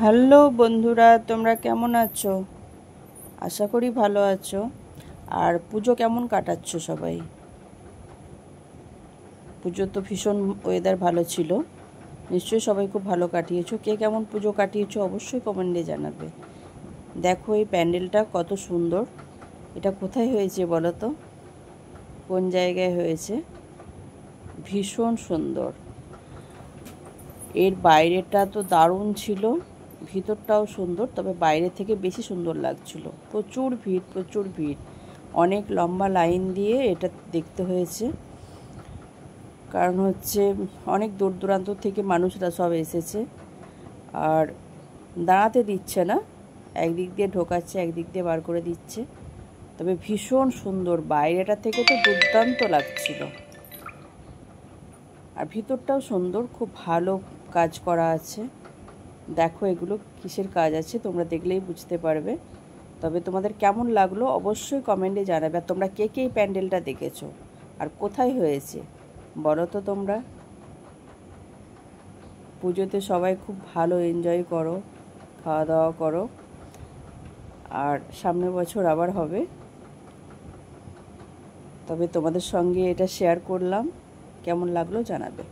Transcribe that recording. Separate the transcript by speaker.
Speaker 1: Hello বন্ধুরা, তোমরা কেমন আছো? আশা করি ভালো আছো। আর পুজো কেমন কাটাচ্ছ সবাই? পুজো তো ভীষণ ওয়েদার ভালো ছিল, নিশ্চয়ই সবাই খুব ভালো কাটিয়েছো। কে কেমন পুজো কাটিয়েছো অবশ্যই কমেন্টে জানাবে। দেখো এই প্যান্ডেলটা কত সুন্দর। এটা কোথায় হয়েছে বলো তো? কোন জায়গায় হয়েছে? ভীষণ সুন্দর। এর বাইরেটা তো দারুণ ছিল, ভিতরটাও সুন্দর, তবে বাইরে থেকে বেশি সুন্দর লাগছিল। প্রচুর ভিড়, প্রচুর ভিড়, অনেক লম্বা লাইন দিয়ে এটা দেখতে হয়েছে। কারণ হচ্ছে অনেক দূর দূরান্ত থেকে মানুষরা সব এসেছে, আর দাঁড়াতে দিচ্ছে না, একদিক দিয়ে ঢোকাচ্ছে একদিক দিয়ে বার করে দিচ্ছে। তবে ভীষণ সুন্দর, বাইরেটা থেকে তো দুর্দান্ত লাগছিল, আর ভিতরটাও সুন্দর, খুব ভালো কাজ করা আছে। দেখো এগুলো কিসের কাজ আছে তোমরা দেখলেই বুঝতে পারবে। তবে তোমাদের কেমন লাগলো অবশ্যই কমেন্টে জানাবে। আর তোমরা কে কে এই প্যান্ডেলটা দেখেছো আর কোথায় হয়েছে বলো তো তোমরা। পুজোতে সবাই খুব ভালো এনজয় করো, খাওয়া দাওয়া করো, আর সামনের বছর আবার হবে। তবে তোমাদের সঙ্গে এটা শেয়ার করলাম, কেমন লাগলো জানাবে।